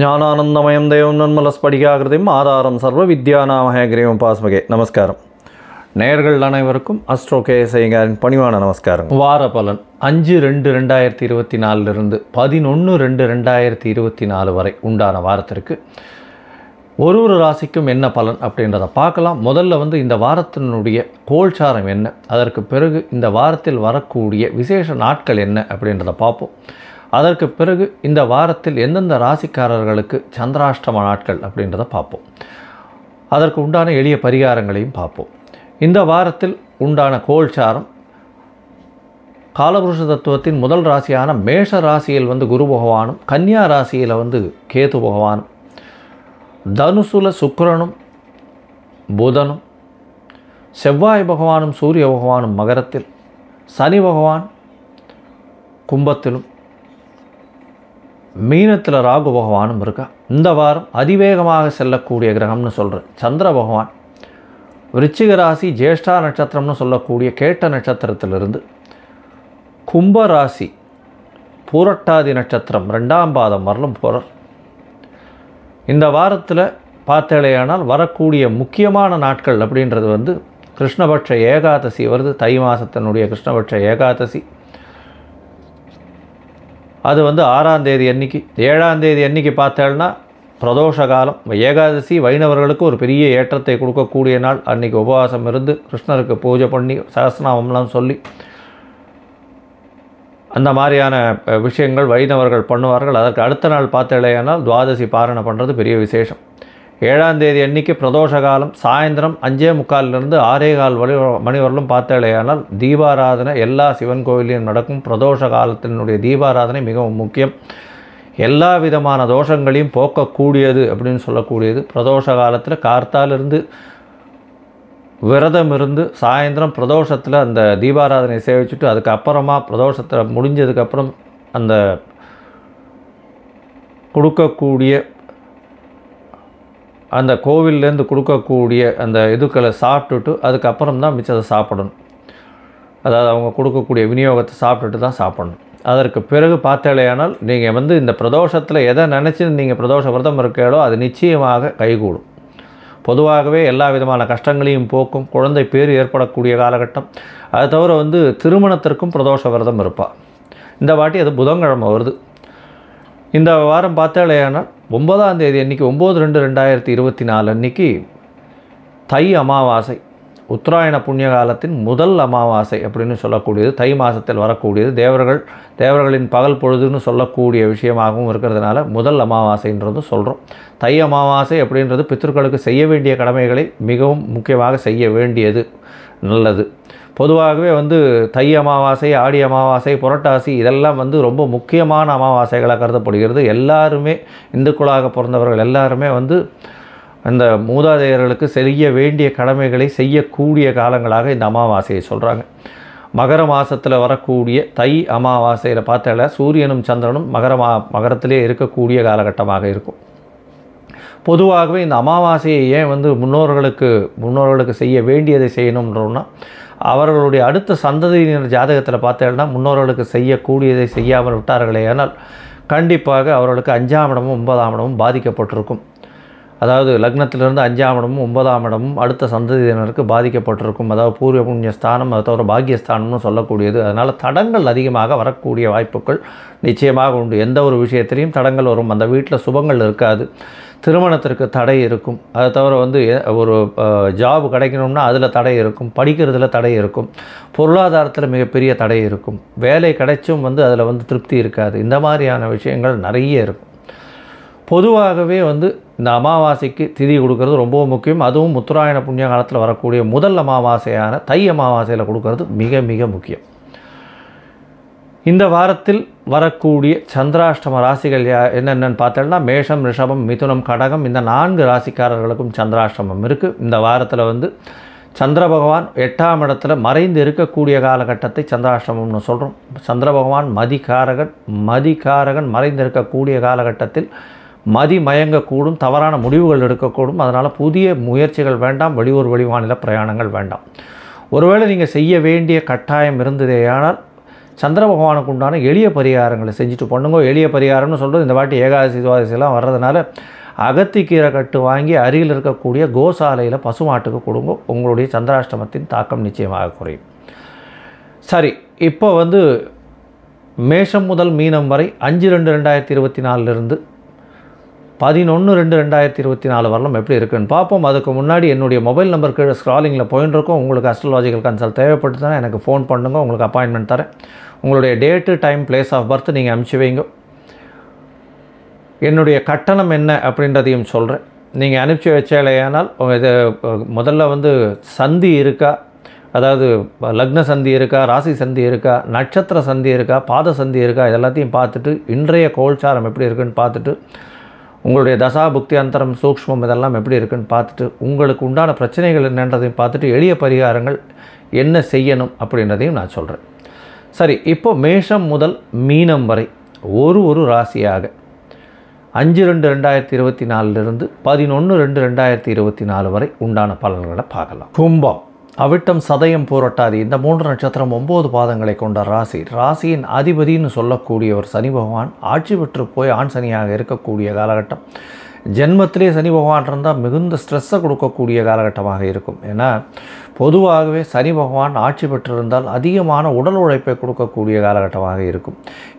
ஞானானந்தமயம் தேவம் நன்மலஸ்படிகாகிருதிம் ஆதாரம் சர்வ வித்யாநாமஹேகிரியம் பாஸ்மகே. நமஸ்காரம். நேயர்கள் அனைவருக்கும் அஸ்ட்ரோ கேஎஸ்ஐங்காரின் பணிவான நமஸ்காரம். வார பலன் 5/2/2024 11/2/2024 வரை உண்டான வாரத்திற்கு ஒரு ராசிக்கும் என்ன பலன் அப்படின்றத பார்க்கலாம். முதல்ல இந்த வாரத்தினுடைய கோல்சாரம் என்ன, அதற்கு பிறகு இந்த வாரத்தில் வரக்கூடிய விசேஷ நாட்கள் என்ன அப்படின்றத பார்ப்போம். அதற்கு பிறகு இந்த வாரத்தில் எந்தெந்த ராசிக்காரர்களுக்கு சந்திராஷ்டம நாட்கள் அப்படின்றத பார்ப்போம். அதற்கு உண்டான எளிய பரிகாரங்களையும் பார்ப்போம். இந்த வாரத்தில் உண்டான கோல்சாரம் காலபுருஷ தத்துவத்தின் முதல் ராசியான மேஷ ராசியில் குரு பகவானும், கன்னியா ராசியில் கேது பகவானும், தனுசுல சுக்கிரனும் புதனும், செவ்வாய் பகவானும் சூரிய பகவானும் மகரத்தில், சனி பகவான் கும்பத்திலும், மீனத்தில் ராகு பகவானும் இருக்கா. இந்த வாரம் அதிவேகமாக செல்லக்கூடிய கிரகம்னு சொல்கிறேன் சந்திர பகவான் விருச்சிக ராசி ஜேஷ்டா நட்சத்திரம்னு சொல்லக்கூடிய கேட்ட நட்சத்திரத்திலிருந்து கும்ப ராசி பூரட்டாதி நட்சத்திரம் 2ஆம் பாதம் வரலும் போகிறார். இந்த வாரத்தில் பார்த்தேலையானால் வரக்கூடிய முக்கியமான நாட்கள் அப்படின்றது கிருஷ்ணபட்ச ஏகாதசி வருது. தை மாதத்தினுடைய கிருஷ்ணபட்ச ஏகாதசி அது 6ஆம் தேதி அன்னைக்கு. 7ஆம் தேதி அன்னைக்கு பார்த்தேன்னா பிரதோஷ காலம். ஏகாதசி வைணவர்களுக்கு ஒரு பெரிய ஏற்றத்தை கொடுக்கக்கூடிய நாள். அன்றைக்கி உபவாசம் இருந்து கிருஷ்ணருக்கு பூஜை பண்ணி சகஸ்ரநாமம்லாம் சொல்லி அந்த மாதிரியான விஷயங்கள் வைணவர்கள் பண்ணுவார்கள். அதற்கு அடுத்த நாள் பார்த்தேலையானால் துவாதசி பாரணை பண்ணுறது பெரிய விசேஷம். 7ஆம் தேதி அன்னைக்கு பிரதோஷ காலம். சாயந்தரம் 5:45 6:15 மணி வரலும் பார்த்தேலையானால் தீபாராதனை எல்லா சிவன் கோவிலையும் நடக்கும். பிரதோஷ காலத்தினுடைய தீபாராதனை மிகவும் முக்கியம். எல்லா விதமான தோஷங்களையும் போக்கக்கூடியது அப்படின்னு சொல்லக்கூடியது. பிரதோஷ காலத்தில் கார்த்தாலிருந்து விரதம் இருந்து சாயந்தரம் பிரதோஷத்தில் அந்த தீபாராதனை சேவிச்சுட்டு அதுக்கப்புறமா பிரதோஷத்தில் முடிஞ்சதுக்கப்புறம் அந்த கொடுக்கக்கூடிய அந்த கோவில்லேருந்து கொடுக்கக்கூடிய அந்த இதுக்களை சாப்பிட்டுட்டு அதுக்கப்புறம் தான் மிச்சத்தை சாப்பிடணும். அதாவது அவங்க கொடுக்கக்கூடிய விநியோகத்தை சாப்பிட்டுட்டு தான் சாப்பிடணும். அதற்கு பிறகு பார்த்தேலையானால் நீங்கள் இந்த பிரதோஷத்தில் எதை நினச்சி நீங்கள் பிரதோஷ விரதம் இருக்கீங்களோ அது நிச்சயமாக கைகூடும். பொதுவாகவே எல்லா விதமான கஷ்டங்களையும் போக்கும். குழந்தை பேர் ஏற்படக்கூடிய காலகட்டம். அதை தவிர திருமணத்திற்கும் பிரதோஷ விரதம் இருப்பாள். இந்த வாட்டி அது புதன்கிழமை வருது. இந்த வாரம் பார்த்தேலையானால் 9ஆம் தேதி அன்றைக்கி 9/2/2024 அன்றைக்கி தை அமாவாசை, உத்தராயண புண்ணிய காலத்தின் முதல் அமாவாசை அப்படின்னு சொல்லக்கூடியது. தை மாதத்தில் வரக்கூடியது. தேவர்களின் பகல் பொழுதுன்னு சொல்லக்கூடிய விஷயமாகவும் இருக்கிறதுனால முதல் அமாவாசைன்றது சொல்கிறோம். தை அமாவாசை அப்படின்றது பித்ருக்களுக்கு செய்ய வேண்டிய கடமைகளை மிகவும் முக்கியமாக செய்ய வேண்டியது நல்லது. பொதுவாகவே தை அமாவாசை, ஆடி அமாவாசை, புரட்டாசி இதெல்லாம் ரொம்ப முக்கியமான அமாவாசைகளாக கருதப்படுகிறது. எல்லாருமே இந்துக்களாக பிறந்தவர்கள் எல்லாருமே அந்த மூதாதையர்களுக்கு செய்ய வேண்டிய கடமைகளை செய்யக்கூடிய காலங்களாக இந்த அமாவாசையை சொல்கிறாங்க. மகர மாதத்தில் வரக்கூடிய தை அமாவாசையில் பார்த்தால சூரியனும் சந்திரனும் மகரத்திலே இருக்கக்கூடிய காலகட்டமாக இருக்கும். பொதுவாகவே இந்த அமாவாசையை ஏன் முன்னோர்களுக்கு செய்ய வேண்டியதை செய்யணும்ன்றோன்னா அவர்களுடைய அடுத்த சந்ததியினர் ஜாதகத்தில் பார்த்தேன்னா முன்னோர்களுக்கு செய்யக்கூடியதை செய்யாமல் விட்டார்களே ஆனால் கண்டிப்பாக அவர்களுக்கு 5ஆம் இடமும் 9ஆம் இடமும் பாதிக்கப்பட்டிருக்கும். அதாவது லக்னத்திலிருந்து 5ஆம் இடமும் 9ஆம் இடமும் அடுத்த சந்ததியினருக்கு பாதிக்கப்பட்டிருக்கும். அதாவது பூர்வ புண்ணிய ஸ்தானம், அதை தவிர பாக்கியஸ்தானம்னு சொல்லக்கூடியது. அதனால் தடங்கள் அதிகமாக வரக்கூடிய வாய்ப்புகள் நிச்சயமாக உண்டு. எந்த ஒரு விஷயத்திலையும் தடங்கள் வரும். அந்த வீட்டில் சுபங்கள் இருக்காது. திருமணத்திற்கு தடை இருக்கும். அதை தவிர ஒரு ஜாப் கிடைக்கணும்னா அதில் தடை இருக்கும். படிக்கிறதுல தடை இருக்கும். பொருளாதாரத்தில் மிகப்பெரிய தடை இருக்கும். வேலை கிடைச்சும் அதில் திருப்தி இருக்காது. இந்த மாதிரியான விஷயங்கள் நிறைய இருக்கும். பொதுவாகவே இந்த அமாவாசைக்கு திதி கொடுக்கறது ரொம்ப முக்கியம். அதுவும் உத்தராயண புண்ணிய காலத்தில் வரக்கூடிய முதல் அமாவாசையான தை அமாவாசையில் கொடுக்கறது மிக மிக முக்கியம். இந்த வாரத்தில் வரக்கூடிய சந்திராஷ்டம ராசிகள் என்னென்னு பார்த்தோம்னா மேஷம், ரிஷபம், மிதுனம், கடகம் இந்த 4 ராசிக்காரர்களுக்கும் சந்திராஷ்டமம் இருக்குது. இந்த வாரத்தில் சந்திர பகவான் 8ஆம் இடத்துல மறைந்து இருக்கக்கூடிய காலகட்டத்தை சந்திராஷ்டமம்னு சொல்கிறோம். சந்திர பகவான் மதிகாரகன் மறைந்து இருக்கக்கூடிய காலகட்டத்தில் மதி மயங்கக்கூடும், தவறான முடிவுகள் எடுக்கக்கூடும். அதனால் புதிய முயற்சிகள் வேண்டாம். வெளியூர் வெளிமாநில பிரயாணங்கள் வேண்டாம். ஒருவேளை நீங்கள் செய்ய வேண்டிய கட்டாயம் இருந்ததேயானால் சந்திர பகவானுக்கு உண்டான எளிய பரிகாரங்களை செஞ்சுட்டு பண்ணுங்க. எளிய பரிகாரம்னு சொல்கிறது இந்த வாட்டி ஏகாதசி துவாதசிலாம் வர்றதுனால அகத்திக்கீரை கட்டு வாங்கி அருகில் இருக்கக்கூடிய கோசாலையில் பசுமாட்டுக்கு கொடுங்க. உங்களுடைய சந்திராஷ்டமத்தின் தாக்கம் நிச்சயமாக குறையும். சரி, இப்போ வந்து மேஷம் முதல் மீனம் வரை 5/2/2024 11/2/2024 வரலாம் எப்படி இருக்குன்னு பார்ப்போம். அதுக்கு முன்னாடி என்னுடைய மொபைல் நம்பர் கீழே ஸ்க்ராலிங்கில் போயின்னு இருக்கும். உங்களுக்கு அஸ்ட்ராலாஜிக்கல் கன்சல்ட் தேவைப்பட்டுதுன்னா எனக்கு ஃபோன் பண்ணுங்க, உங்களுக்கு அப்பாயின்மெண்ட் தரேன். உங்களுடைய date, time, place of birth நீங்கள் அனுப்பிச்சி வைங்க. என்னுடைய கட்டணம் என்ன அப்படின்றதையும் சொல்கிறேன். நீங்கள் அனுப்பிச்சி வச்சாலேயானால் இது முதல்ல வந்து சந்தி இருக்கா, அதாவது லக்ன சந்தி இருக்கா, ராசி சந்தி இருக்கா, நட்சத்திர சந்தி இருக்கா, பாத சந்தி இருக்கா, இதெல்லாத்தையும் பார்த்துட்டு இன்றைய கோல்சாரம் எப்படி இருக்குன்னு பார்த்துட்டு உங்களுடைய தசா புக்தி அந்தரம் சூக்ஷ்மம் இதெல்லாம் எப்படி இருக்குன்னு பார்த்துட்டு உங்களுக்கு உண்டான பிரச்சனைகள் என்னன்றதையும் பார்த்துட்டு எளிய பரிகாரங்கள் என்ன செய்யணும் அப்படின்றதையும் நான் சொல்கிறேன். சரி, இப்போ மேஷம் முதல் மீனம் வரை ஒரு ராசியாக 5/2/2024 11/2/2024 வரை உண்டான பலன்களை பார்க்கலாம். கும்பம், அவிட்டம், சதயம், பூரட்டாதி இந்த 3 நட்சத்திரம் 9 பாதங்களை கொண்ட ராசி. ராசியின் அதிபதினு சொல்லக்கூடிய ஒரு சனி பகவான் ஆட்சி பெற்று போய் ஆண் சனியாக இருக்கக்கூடிய காலகட்டம். ஜென்மத்திலே சனி பகவான் இருந்தால் மிகுந்த ஸ்ட்ரெஸ்ஸை கொடுக்கக்கூடிய காலகட்டமாக இருக்கும். ஏன்னா பொதுவாகவே சனி பகவான் ஆட்சி பெற்றிருந்தால் அதிகமான உடல் உழைப்பை கொடுக்கக்கூடிய காலகட்டமாக இருக்கும்.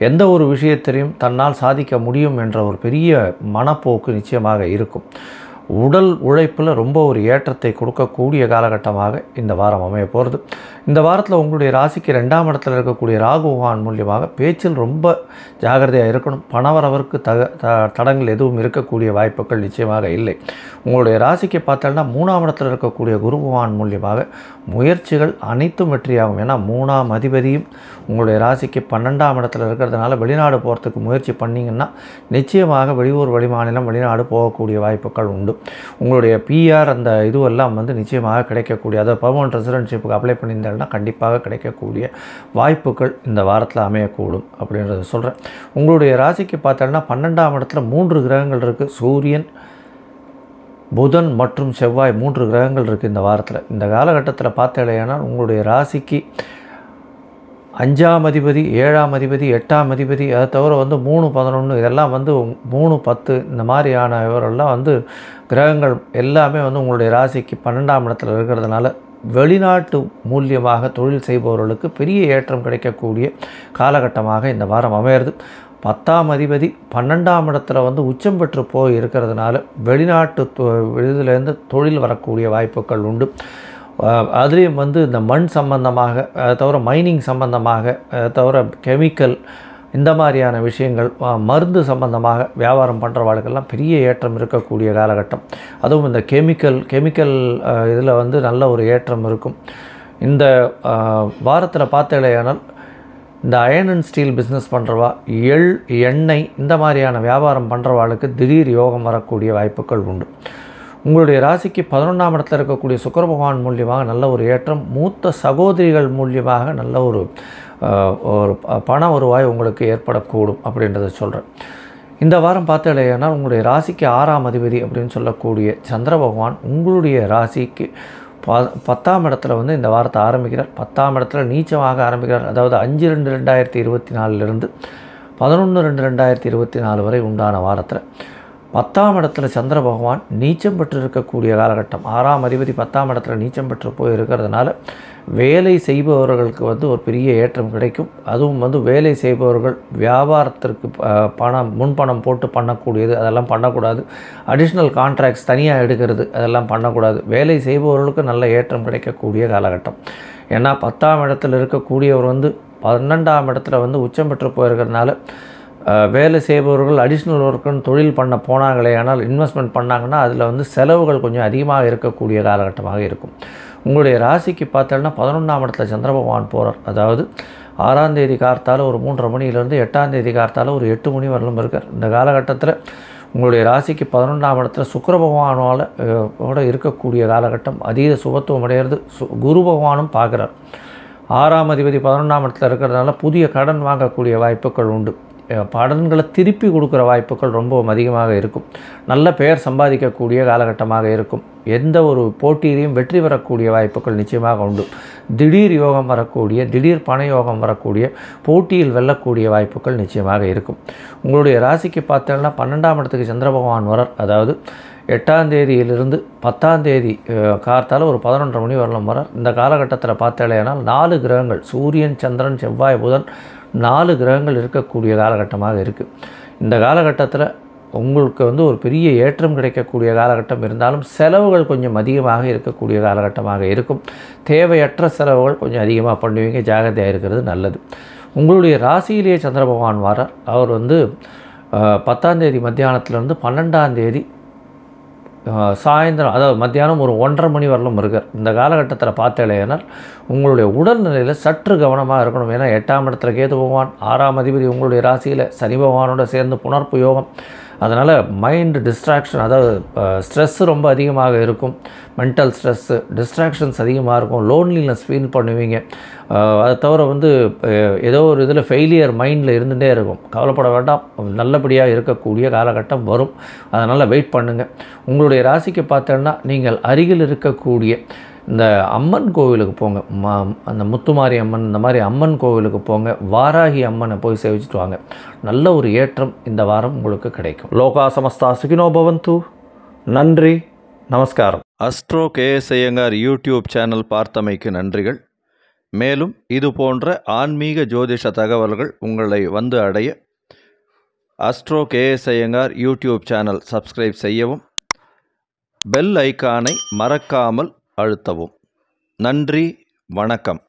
எந்த ஒரு விஷயத்தையும் தன்னால் சாதிக்க முடியும் என்ற ஒரு பெரிய மனப்போக்கு நிச்சயமாக இருக்கும். உடல் உழைப்பில் ரொம்ப ஒரு ஏற்றத்தை கொடுக்கக்கூடிய காலகட்டமாக இந்த வாரம் அமைய போகிறது. இந்த வாரத்தில் உங்களுடைய ராசிக்கு 2ஆம் இடத்தில் இருக்கக்கூடிய ராகு பகவான் மூலியமாக பேச்சில் ரொம்ப ஜாகிரதையாக இருக்கணும். பணவரவருக்கு தடங்கள் எதுவும் இருக்கக்கூடிய வாய்ப்புகள் நிச்சயமாக இல்லை. உங்களுடைய ராசிக்கு பார்த்தோம்னா 3ஆம் இடத்தில் இருக்கக்கூடிய குரு பகவான் மூலியமாக முயற்சிகள் அனைத்தும் வெற்றியாகும். ஏன்னா 3ஆம் அதிபதியும் உங்களுடைய ராசிக்கு 12ஆம் இடத்துல இருக்கிறதுனால வெளிநாடு போகிறதுக்கு முயற்சி பண்ணிங்கன்னா நிச்சயமாக வெளியூர், வெளிமாநிலம், வெளிநாடு போகக்கூடிய வாய்ப்புகள் உண்டு. உங்களுடைய பிஆர் அந்த இதுவெல்லாம் வந்து நிச்சயமாக கிடைக்கக்கூடிய, அதாவது பர்மனன்ட் ரெசிடென்ஷிப்புக்கு அப்ளை பண்ணியிருந்தாங்கன்னா கண்டிப்பாக கிடைக்கக்கூடிய வாய்ப்புகள் இந்த வாரத்தில் அமையக்கூடும் அப்படின்றத சொல்கிறேன். உங்களுடைய ராசிக்கு பார்த்தோன்னா 12ஆம் இடத்துல 3 கிரகங்கள் இருக்குது. சூரியன், புதன் மற்றும் செவ்வாய் 3 கிரகங்கள் இருக்குது இந்த வாரத்தில். இந்த காலகட்டத்தில் பார்த்தேன்னா உங்களுடைய ராசிக்கு 5ஆம் அதிபதி, 7ஆம் அதிபதி, 8ஆம் அதிபதி, அதை தவிர வந்து 3, 11 இதெல்லாம் வந்து 3, 10 இந்த மாதிரியான இவரெல்லாம் வந்து கிரகங்கள் எல்லாமே வந்து உங்களுடைய ராசிக்கு 12ஆம் இடத்துல இருக்கிறதுனால வெளிநாட்டு மூலியமாக தொழில் செய்பவர்களுக்கு பெரிய ஏற்றம் கிடைக்கக்கூடிய காலகட்டமாக இந்த வாரம் அமையிறது. 10ஆம் அதிபதி 12ஆம் இடத்துல வந்து உச்சம் பெற்று போய் இருக்கிறதுனால வெளிநாட்டு இதுலேருந்து தொழில் வரக்கூடிய வாய்ப்புகள் உண்டு. அதுலேயும் வந்து இந்த மண் சம்பந்தமாக, அதை தவிர மைனிங் சம்பந்தமாக, அதை தவிர கெமிக்கல் இந்த மாதிரியான விஷயங்கள், மருந்து சம்பந்தமாக வியாபாரம் பண்ணுறவாளுக்கெல்லாம் பெரிய ஏற்றம் இருக்கக்கூடிய காலகட்டம். அதுவும் இந்த கெமிக்கல் இதில் வந்து நல்ல ஒரு ஏற்றம் இருக்கும். இந்த வாரத்தில் பார்த்தேனால் இந்த அயர்ன் அண்ட் ஸ்டீல் பிஸ்னஸ் பண்ணுறவா, எண்ணெய் இந்த மாதிரியான வியாபாரம் பண்ணுறவாளுக்கு திடீர் யோகம் வரக்கூடிய வாய்ப்புகள் உண்டு. உங்களுடைய ராசிக்கு 11ஆம் இடத்துல இருக்கக்கூடிய சுக்கிர பகவான் மூலியமாக நல்ல ஒரு ஏற்றம். மூத்த சகோதரிகள் மூலியமாக நல்ல ஒரு பண வருவாய் உங்களுக்கு ஏற்படக்கூடும் அப்படின்றத சொல்கிறேன். இந்த வாரம் பார்த்தேன்னா உங்களுடைய ராசிக்கு 6ஆம் அதிபதி அப்படின்னு சொல்லக்கூடிய சந்திர பகவான் உங்களுடைய ராசிக்கு 10ஆம் இடத்துல வந்து இந்த வாரத்தை ஆரம்பிக்கிறார். 10ஆம் இடத்துல நீச்சமாக ஆரம்பிக்கிறார். அதாவது 5/2/2024 11/2/2024 வரை உண்டான வாரத்தில் 10ஆம் இடத்துல சந்திர பகவான் நீச்சம் பெற்று இருக்கக்கூடிய காலகட்டம். 6ஆம் அதிபதி 10ஆம் இடத்துல நீச்சம் பெற்று போய் இருக்கிறதுனால வேலை செய்பவர்களுக்கு வந்து ஒரு பெரிய ஏற்றம் கிடைக்கும். அதுவும் வந்து வேலை செய்பவர்கள் வியாபாரத்திற்கு முன்பணம் போட்டு பண்ணக்கூடியது அதெல்லாம் பண்ணக்கூடாது. அடிஷ்னல் கான்ட்ராக்ட்ஸ் தனியாக எடுக்கிறது அதெல்லாம் பண்ணக்கூடாது. வேலை செய்பவர்களுக்கு நல்ல ஏற்றம் கிடைக்கக்கூடிய காலகட்டம். ஏன்னா 10ஆம் இடத்துல இருக்கக்கூடியவர் வந்து 12ஆம் இடத்துல வந்து உச்சம் பெற்று போயிருக்கிறதுனால வேலை செய்பவர்கள் அடிஷ்னல் ஒர்க்குன்னு தொழில் பண்ண போனாங்களே, ஆனால் இன்வெஸ்ட்மெண்ட் பண்ணாங்கன்னா அதில் வந்து செலவுகள் கொஞ்சம் அதிகமாக இருக்கக்கூடிய காலகட்டமாக இருக்கும். உங்களுடைய ராசிக்கு பார்த்தோன்னா 11ஆம் இடத்துல சந்திர பகவான் போகிறார். அதாவது 6ஆம் தேதி கார்த்தால ஒரு 3:30 மணியிலேருந்து 8ஆம் தேதி கார்த்தால ஒரு 8 மணி வரலும் இருக்கார். இந்த காலகட்டத்தில் உங்களுடைய ராசிக்கு 11ஆம் இடத்துல சுக்கிர பகவானோட இருக்கக்கூடிய காலகட்டம் அதீத சுபத்துவம் அடைகிறது. குரு பகவானும் பார்க்குறார். 6ஆம் அதிபதி 11ஆம் இடத்துல இருக்கிறதுனால புதிய கடன் வாங்கக்கூடிய வாய்ப்புகள் உண்டு. பலன்களை திருப்பி கொடுக்குற வாய்ப்புகள் ரொம்ப அதிகமாக இருக்கும். நல்ல பெயர் சம்பாதிக்கக்கூடிய காலகட்டமாக இருக்கும். எந்த ஒரு போட்டியிலையும் வெற்றி பெறக்கூடிய வாய்ப்புகள் நிச்சயமாக உண்டு. திடீர் யோகம் வரக்கூடிய, திடீர் பண யோகம் வரக்கூடிய, போட்டியில் வெல்லக்கூடிய வாய்ப்புகள் நிச்சயமாக இருக்கும். உங்களுடைய ராசிக்கு பார்த்தோம்னா 12ஆம் இடத்துக்கு சந்திர பகவான் வரார். அதாவது 8ஆம் தேதியிலிருந்து 10ஆம் தேதி கார்த்தால ஒரு 11:30 மணி வரலாம் வர. இந்த காலகட்டத்தில் பார்த்தாலேனால் 4 கிரகங்கள், சூரியன், சந்திரன், செவ்வாய், புதன், 4 கிரகங்கள் இருக்கக்கூடிய காலகட்டமாக இருக்குது. இந்த காலகட்டத்தில் உங்களுக்கு ஒரு பெரிய ஏற்றம் கிடைக்கக்கூடிய காலகட்டம் இருந்தாலும் செலவுகள் கொஞ்சம் அதிகமாக இருக்கக்கூடிய காலகட்டமாக இருக்கும். தேவையற்ற செலவுகள் கொஞ்சம் அதிகமாக பண்ணுவீங்க. ஜாகிரதையாக இருக்கிறது நல்லது. உங்களுடைய ராசியிலேயே சந்திர பகவான் வரார். அவர் 10ஆம் தேதி மத்தியானத்திலேருந்து 12ஆம் தேதி சாயந்தரம், அதாவது மத்தியானம் ஒரு 1:30 மணி வரலும் இருக்கார். இந்த காலகட்டத்தில் பார்த்தேனால் உங்களுடைய உடல்நிலையில் சற்று கவனமாக இருக்கணும். ஏன்னா 8ஆம் இடத்துல கேது பகவான், 6ஆம் அதிபதி உங்களுடைய ராசியில் சனி பகவானோட சேர்ந்து புனர்ப்பு யோகம். அதனால் மைண்டு டிஸ்ட்ராக்ஷன், அதாவது ஸ்ட்ரெஸ்ஸு ரொம்ப அதிகமாக இருக்கும். மென்டல் ஸ்ட்ரெஸ்ஸு, டிஸ்ட்ராக்ஷன்ஸ் அதிகமாக இருக்கும். லோன்லினஸ் ஃபீல் பண்ணுவீங்க. அதை தவிர ஏதோ ஒரு இதில் ஃபெயிலியர் மைண்டில் இருந்துகிட்டே இருக்கும். கவலைப்பட வேண்டாம், நல்லபடியாக இருக்கக்கூடிய காலகட்டம் வரும். அதனால் வெயிட் பண்ணுங்கள். உங்களுடைய ராசிக்கு பார்த்தோன்னா நீங்கள் அருகில் இருக்கக்கூடிய இந்த அம்மன் கோவிலுக்கு போங்க. அந்த முத்துமாரி அம்மன், இந்த மாதிரி அம்மன் கோவிலுக்கு போங்க. வாராகி அம்மனை போய் சேவிச்சுட்டு வாங்க. நல்ல ஒரு ஏற்றம் இந்த வாரம் உங்களுக்கு கிடைக்கும். லோகா சமஸ்தா சுகினோ பவந்து. நன்றி, நமஸ்காரம். Astro KS Iyengar YouTube channel பார்த்தமைக்கு நன்றிகள். மேலும் இது போன்ற ஆன்மீக ஜோதிஷ தகவல்கள் உங்களை அடைய Astro KS Iyengar YouTube channel subscribe செய்யவும், பெல் ஐக்கானை மறக்காமல் அழுத்தவும். நன்றி, வணக்கம்.